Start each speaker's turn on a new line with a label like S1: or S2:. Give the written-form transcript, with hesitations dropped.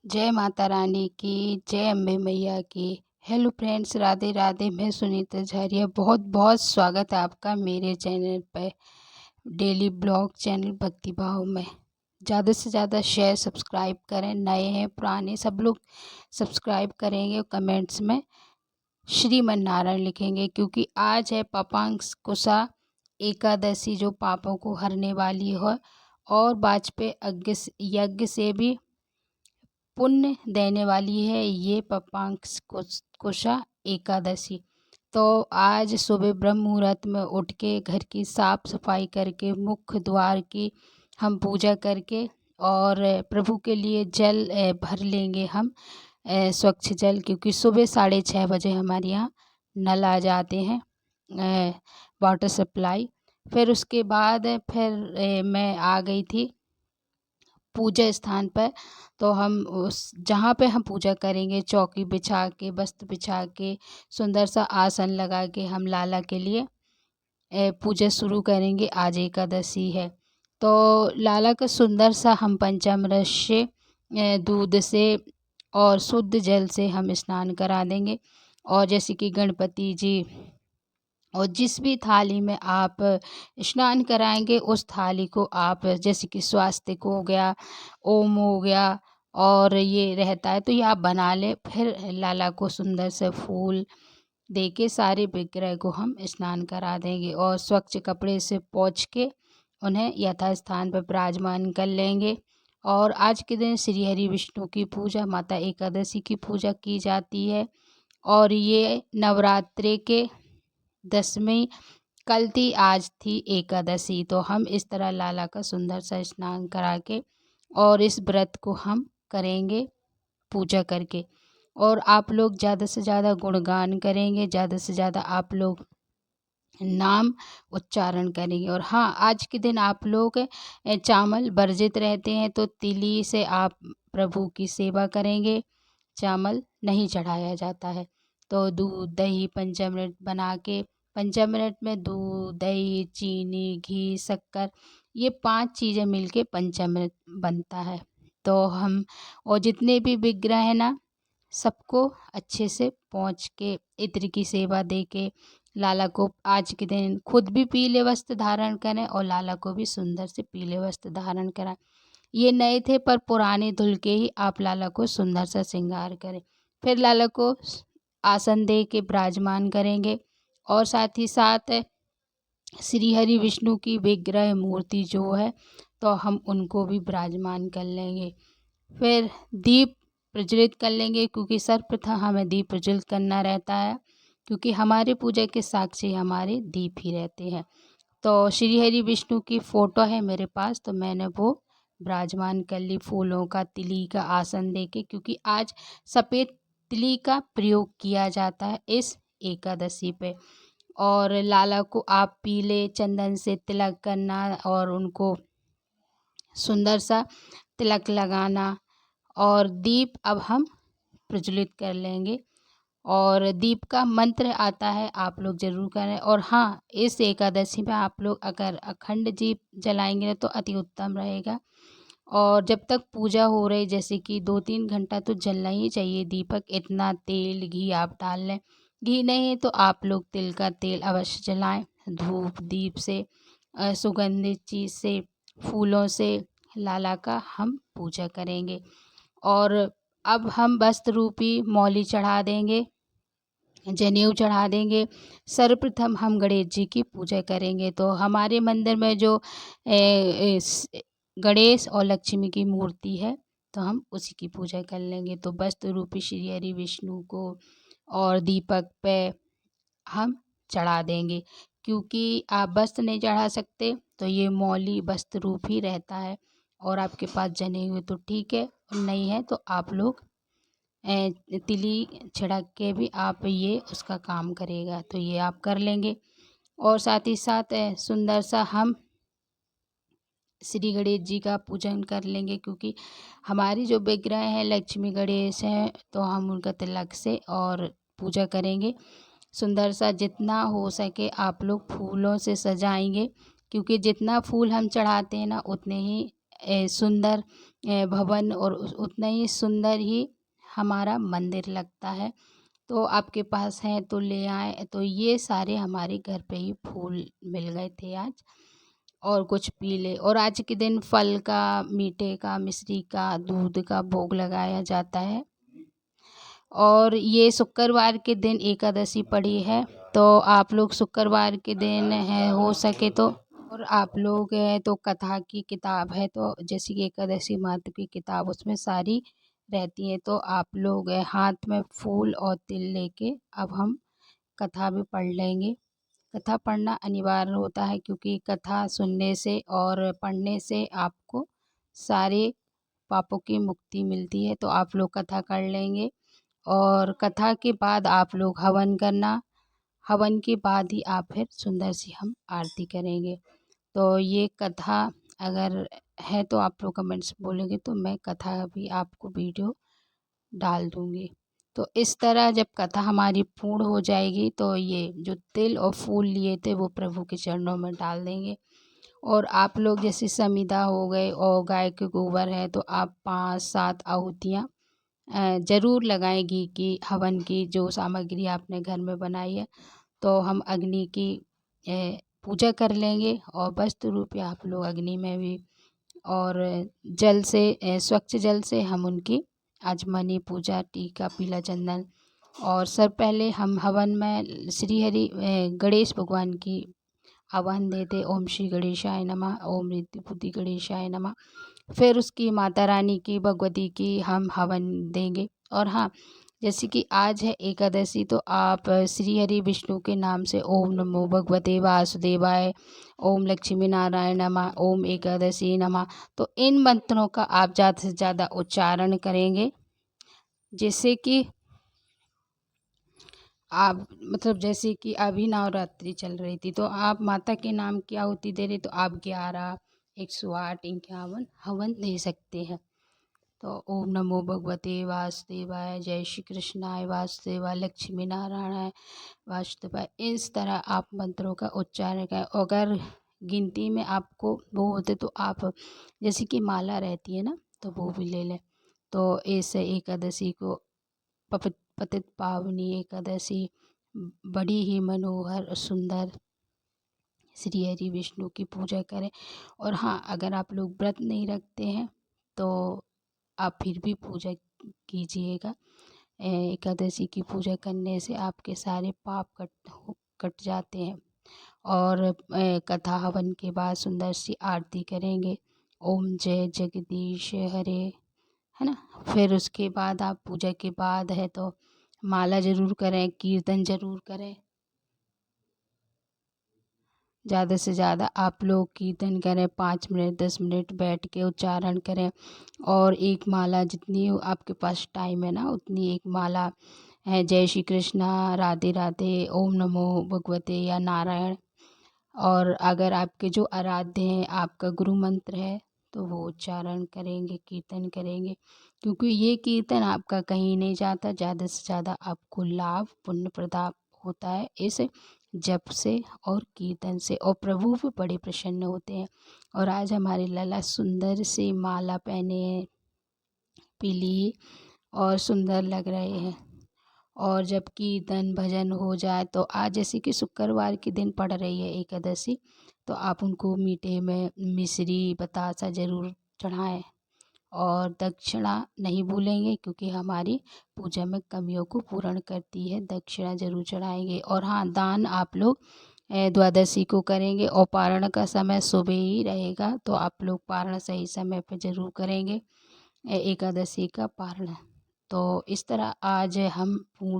S1: जय माता रानी की, जय अम्बे मैया की। Hello friends, Radhe Radhe. मैं सुनीता झारिया, बहुत बहुत स्वागत है आपका मेरे चैनल पे, डेली ब्लॉग चैनल भक्ति भाव में। ज़्यादा से ज़्यादा शेयर सब्सक्राइब करें, नए हैं पुराने सब लोग सब्सक्राइब करेंगे। कमेंट्स में श्रीमन नारायण लिखेंगे, क्योंकि आज है पापांकुशा एकादशी, जो पापों को हरने वाली है और वाजपेयी यज्ञ से भी पुण्य देने वाली है ये पापांकुशा एकादशी। तो आज सुबह ब्रह्म मुहूर्त में उठ के घर की साफ सफाई करके मुख्य द्वार की हम पूजा करके और प्रभु के लिए जल भर लेंगे हम, स्वच्छ जल, क्योंकि सुबह 6:30 बजे हमारे यहाँ नल आ जाते हैं, वाटर सप्लाई। फिर उसके बाद फिर मैं आ गई थी पूजा स्थान पर। तो हम उस जहाँ पे हम पूजा करेंगे, चौकी बिछा के, वस्त्र बिछा के, सुंदर सा आसन लगा के हम लाला के लिए पूजा शुरू करेंगे। आज एकादशी है तो लाला का सुंदर सा हम पंचामृत से, दूध से और शुद्ध जल से हम स्नान करा देंगे। और जैसे कि गणपति जी, और जिस भी थाली में आप स्नान कराएंगे उस थाली को आप, जैसे कि स्वास्तिक हो गया, ओम हो गया, और ये रहता है तो ये आप बना लें। फिर लाला को सुंदर से फूल दे के सारे विग्रह को हम स्नान करा देंगे और स्वच्छ कपड़े से पोंछ के उन्हें यथास्थान पर विराजमान कर लेंगे। और आज के दिन श्री हरि विष्णु की पूजा, माता एकादशी की पूजा की जाती है। और ये नवरात्रि के 10वीं कल थी, आज थी एकादशी। तो हम इस तरह लाला का सुंदर सा स्नान करा के और इस व्रत को हम करेंगे पूजा करके। और आप लोग ज़्यादा से ज़्यादा गुणगान करेंगे, ज़्यादा से ज़्यादा आप लोग नाम उच्चारण करेंगे। और हाँ, आज के दिन आप लोग चावल वर्जित रहते हैं, तो तिली से आप प्रभु की सेवा करेंगे। चावल नहीं चढ़ाया जाता है। तो दूध दही पंचामृत बना के, पंचामृत में दूध दही चीनी घी शक्कर, ये 5 चीज़ें मिलके पंचामृत बनता है। तो हम और जितने भी विग्रह हैं ना, सबको अच्छे से पोंछ के इत्र की सेवा दे के लाला को आज के दिन खुद भी पीले वस्त्र धारण करें और लाला को भी सुंदर से पीले वस्त्र धारण कराएं। ये नए थे पर पुराने धुल के ही आप लाला को सुंदर सा श्रृंगार करें। फिर लाला को आसन दे के विराजमान करेंगे और साथ ही साथ श्री हरि विष्णु की विग्रह मूर्ति जो है, तो हम उनको भी विराजमान कर लेंगे। फिर दीप प्रज्वलित कर लेंगे, क्योंकि सर्वप्रथम हमें दीप प्रज्वलित करना रहता है, क्योंकि हमारे पूजा के साक्षी हमारे दीप ही रहते हैं। तो श्री हरि विष्णु की फ़ोटो है मेरे पास, तो मैंने वो विराजमान कर ली फूलों का, तिली का आसन देके, क्योंकि आज सफ़ेद तिली का प्रयोग किया जाता है इस एकादशी पे। और लाला को आप पीले चंदन से तिलक करना और उनको सुंदर सा तिलक लगाना। और दीप अब हम प्रज्वलित कर लेंगे और दीप का मंत्र आता है, आप लोग ज़रूर करें। और हाँ, इस एकादशी में आप लोग अगर अखंड दीप जलाएंगे तो अति उत्तम रहेगा। और जब तक पूजा हो रही, जैसे कि 2-3 घंटा तो जलना ही चाहिए दीपक। इतना तेल घी आप डाल लें, घी नहीं है तो आप लोग तिल का तेल अवश्य जलाएं। धूप दीप से, सुगंधित चीज़ से, फूलों से लाला का हम पूजा करेंगे। और अब हम वस्त्र रूपी मौली चढ़ा देंगे, जनेऊ चढ़ा देंगे। सर्वप्रथम हम गणेश जी की पूजा करेंगे। तो हमारे मंदिर में जो गणेश और लक्ष्मी की मूर्ति है, तो हम उसी की पूजा कर लेंगे। तो वस्त्र रूपी श्री हरि विष्णु को और दीपक पे हम चढ़ा देंगे, क्योंकि आप वस्त्र नहीं चढ़ा सकते तो ये मौली वस्त्र रूप ही रहता है। और आपके पास जनेऊ है तो ठीक है, और नहीं है तो आप लोग तिली छिड़क के भी आप ये उसका काम करेगा, तो ये आप कर लेंगे। और साथ ही साथ सुंदर सा हम श्री गणेश जी का पूजन कर लेंगे, क्योंकि हमारी जो विग्रह हैं लक्ष्मी गणेश हैं, तो हम उनका तिलक से और पूजा करेंगे। सुंदर सा जितना हो सके आप लोग फूलों से सजाएंगे, क्योंकि जितना फूल हम चढ़ाते हैं ना, उतने ही सुंदर भवन और उतना ही सुंदर ही हमारा मंदिर लगता है। तो आपके पास है तो ले आएँ। तो ये सारे हमारे घर पे ही फूल मिल गए थे आज, और कुछ पीले। और आज के दिन फल का, मीठे का, मिश्री का, दूध का भोग लगाया जाता है। और ये शुक्रवार के दिन एकादशी पड़ी है, तो आप लोग शुक्रवार के दिन है हो सके तो, और आप लोग तो कथा की किताब है, तो जैसे कि एकादशी महत्व की किताब उसमें सारी रहती है, तो आप लोग हाथ में फूल और तिल लेके अब हम कथा भी पढ़ लेंगे। कथा पढ़ना अनिवार्य होता है, क्योंकि कथा सुनने से और पढ़ने से आपको सारे पापों की मुक्ति मिलती है। तो आप लोग कथा कर लेंगे, और कथा के बाद आप लोग हवन करना। हवन के बाद ही आप फिर सुंदर सी हम आरती करेंगे। तो ये कथा अगर है तो आप लोग कमेंट्स बोलेंगे तो मैं कथा भी आपको वीडियो डाल दूँगी। तो इस तरह जब कथा हमारी पूर्ण हो जाएगी, तो ये जो तिल और फूल लिए थे वो प्रभु के चरणों में डाल देंगे। और आप लोग जैसे समिधा हो गए और गाय के गोबर है, तो आप 5-7 आहुतियाँ ज़रूर लगाएँ घी की, हवन की जो सामग्री आपने घर में बनाई है। तो हम अग्नि की पूजा कर लेंगे, और वस्त्र रूप या आप लोग अग्नि में भी, और जल से स्वच्छ जल से हम उनकी आचमनी पूजा, टीका, पीला चंदन। और सब पहले हम हवन में श्री हरि गणेश भगवान की आह्वान देते, ओम श्री गणेशाय नमः, ओम रिद्धि बुद्धि गणेशाय नमः। फिर उसकी माता रानी की, भगवती की हम हवन देंगे। और हाँ, जैसे कि आज है एकादशी, तो आप श्री हरि विष्णु के नाम से ओम नमो भगवते वासुदेवाय, ओम लक्ष्मी नारायण नमः, ओम एकादशी नमः, तो इन मंत्रों का आप ज़्यादा से ज़्यादा उच्चारण करेंगे। जिससे कि आप मतलब जैसे कि अभी नवरात्रि चल रही थी, तो आप माता के नाम की आहुति दे रहे, तो आप 11, 108, 51 हवन दे सकते हैं। तो ओम नमो भगवते वासुदेवाय, जय श्री कृष्णाय वासुदेवाय, लक्ष्मी नारायणाय वासुदेवाय, इस तरह आप मंत्रों का उच्चारण करें। अगर गिनती में आपको वो होते तो आप जैसे कि माला रहती है ना, तो वो भी ले लें। तो इस एकादशी को पतित पावनी एकादशी बड़ी ही मनोहर सुंदर श्री हरि विष्णु की पूजा करें। और हाँ, अगर आप लोग व्रत नहीं रखते हैं तो आप फिर भी पूजा कीजिएगा। एकादशी की पूजा करने से आपके सारे पाप कट जाते हैं। और कथा हवन के बाद सुंदर सी आरती करेंगे, ओम जय जगदीश हरे, है ना। फिर उसके बाद आप पूजा के बाद है तो माला ज़रूर करें, कीर्तन ज़रूर करें। ज़्यादा से ज़्यादा आप लोग कीर्तन करें, 5 मिनट 10 मिनट बैठ के उच्चारण करें। और एक माला जितनी आपके पास टाइम है ना, उतनी एक माला है जय श्री कृष्णा, राधे राधे, ओम नमो भगवते या नारायण। और अगर आपके जो आराध्य हैं, आपका गुरु मंत्र है, तो वो उच्चारण करेंगे, कीर्तन करेंगे। क्योंकि ये कीर्तन आपका कहीं नहीं जाता, ज़्यादा से ज़्यादा आपको लाभ पुण्य प्रदान होता है इस जप से और कीर्तन से, और प्रभु भी बड़े प्रसन्न होते हैं। और आज हमारे लाला सुंदर से माला पहने हैं, पीली, और सुंदर लग रहे हैं। और जब कीर्तन भजन हो जाए, तो आज जैसे कि शुक्रवार के दिन पड़ रही है एकादशी, तो आप उनको मीठे में मिश्री बतासा ज़रूर चढ़ाएं। और दक्षिणा नहीं भूलेंगे, क्योंकि हमारी पूजा में कमियों को पूर्ण करती है, दक्षिणा ज़रूर चढ़ाएंगे। और हाँ, दान आप लोग द्वादशी को करेंगे, और पारण का समय सुबह ही रहेगा, तो आप लोग पारण सही समय पर ज़रूर करेंगे एकादशी का पारण। तो इस तरह आज हम पूर्ण